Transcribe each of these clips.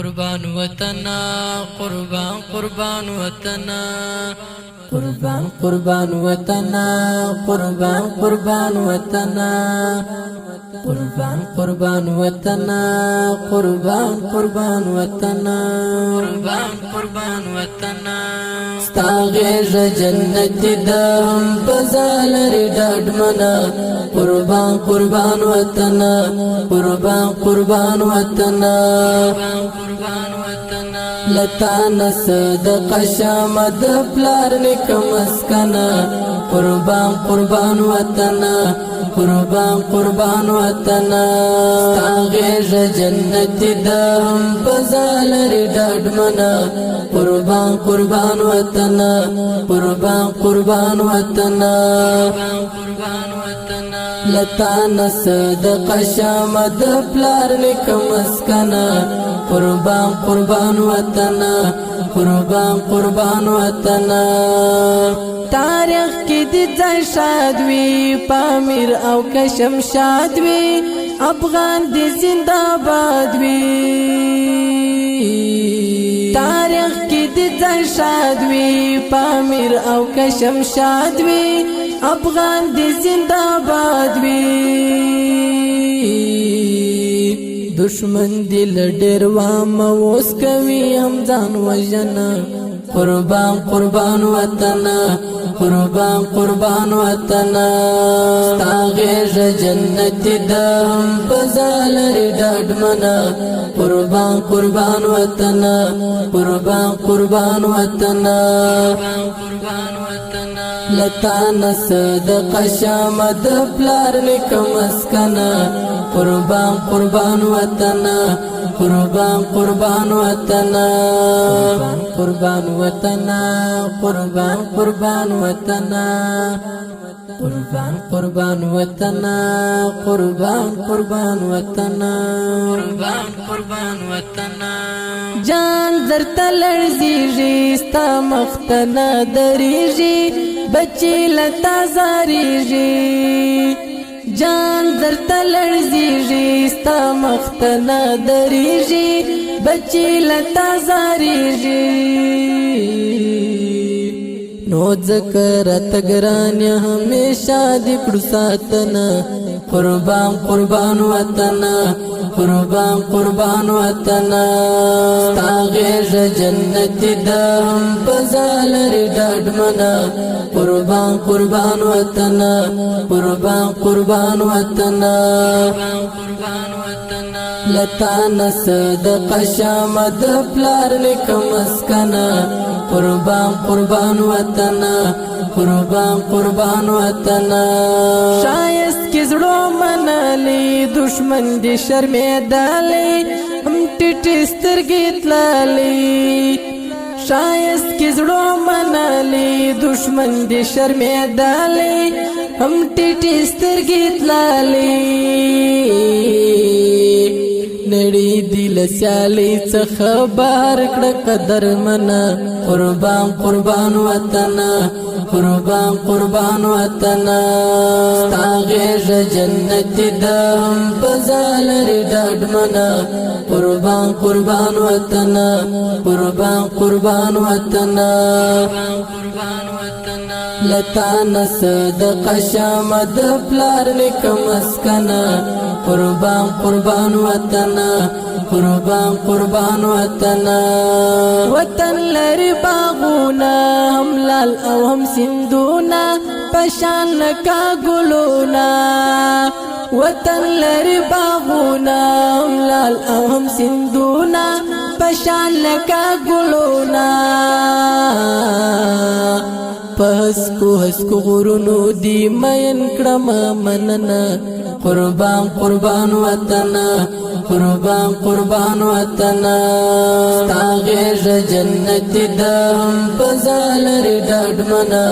قربان وطنا قربان قربان وطنا قربان قربان وطنا قربان قربان وطنا قربان قربان وطنا قربان قربان وطنا قربان قربان وطنا ستا غیږ جنت ده هم پزا لري ډاډ منا قربان قربان وطنا قربان قربان وطنا قربان وطنا لتا نصدق شامد پلار نکم اسکنا قربان قربان وطنا قربان قربان وطنا ستا غیږ جنت ده هم پزا لري ډاډ منا قربان قربان وطنا قربان قربان وطنا قربان وطنا لتا نصدق شامد پلار نکم اسکنا قربان قربان وطنا قربان قربان وطنا تاریخ کی دی ځای شاد وی پامیر او کشم شاد وی افغان دی زنده باد وی تاریخ کی دی ځای شاد وی پامیر او کشم شاد وی افغان دی زنده باد وی دشمن دل ډیر وام اوس کوي هم ځان وژنه قربان قربان وطنا قربان قربان وطنا ستا غیږ جنت ده هم پزا لري ډاډ منا قربان قربان وطنا قربان قربان وطنا قربان وطنا لتا نصدق شامد پلار نکم اسکنا قربان قربان وطنا قربان قربان وطنا قربان وطنا قربان قربان وطنا قربان قربان وطنا قربان قربان وطنا قربان قربان وطنا جان درته لړزیږي ستا مختنه دریږي بچی لتا زاریږي جان درته لړزیږي ستا مختنه دریږي بچی لتا زاریږي نو ذکر تگران ہمیشہ دکڑ ساتنا قربان قربان وطنا قربان قربان وطنا ستا غیږ جنت ده هم پزا لري ډاډ منا قربان قربان وطنا قربان قربان وطنا قربان وطنا لتا نصدق شامد پلار نکم اسکنا قربان قربان وطنا قربان قربان وطنا شایست کی زړو منالی دشمن دی شرمېدلی هم ټیټې سترګې تللی شایست کی زړو منالی دشمن دی شرمېدلی هم ټیټې سترګې تللی نړۍ دی له سیالۍ څخه بهر کړه قدر منا قربان قربان وطنا قربان قربان وطنا ستا غیږ جنت ده هم پزا لري ډاډ منا قربان قربان وطنا قربان قربان وطنا قربان وطنا لتا نصدق شامد پلار نکم اسکنا قربان قربان وطنا قربان قربان وطنا وطن لري باغونا هم لال او هم سندونا پشان لکا گلونا وطن لري باغونا هم لال او هم سندونا پشان لکا گلونا پهسکو هسکو غرونو دی مین کړم مننا قربان قربان وطنا قربان قربان وطنا ستا غیږ جنت ده هم پزا لري ډاډ منا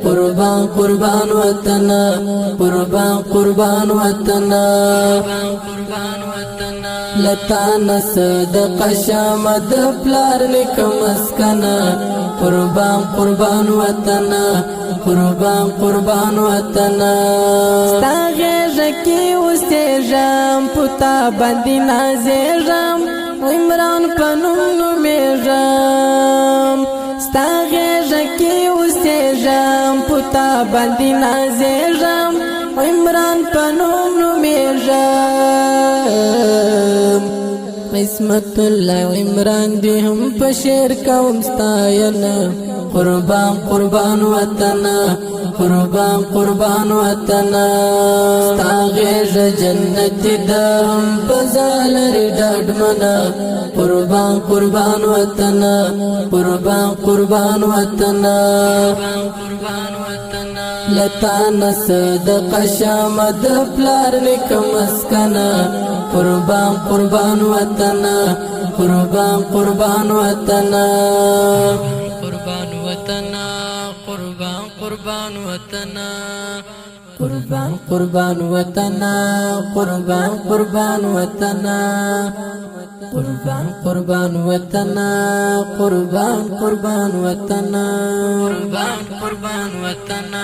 قربان قربان وطنا قربان قربان وطنا قربان وطنا لتا نصدق شامد پلار نکم اسکنا قربان قربان وطنا قربان قربان وطنا ستا غیږ کې اوسېږم پتا باندې نازېږم عمران پنوم نومیږم ستا غېږه کې اوسېږم پتا باندې نازېږم عمران پنوم نومیږم قسمت الله عمران دی هم په شعر کوم ستاینه قربان قربان وطن قربان قربان وطن ستا غېږه جنت ده هم په زالري ډاډمنه قربان قربان وطن قربان قربان وطن لتا نصدق شامد پلار نکم اسکنا قربان قربان وطن قربان قربان وطن قربان وطن قربان قربان وطن قربان قربان وطن قربان قربان وطن قربان قربان وطن قربان قربان وطن قربان قربان وطن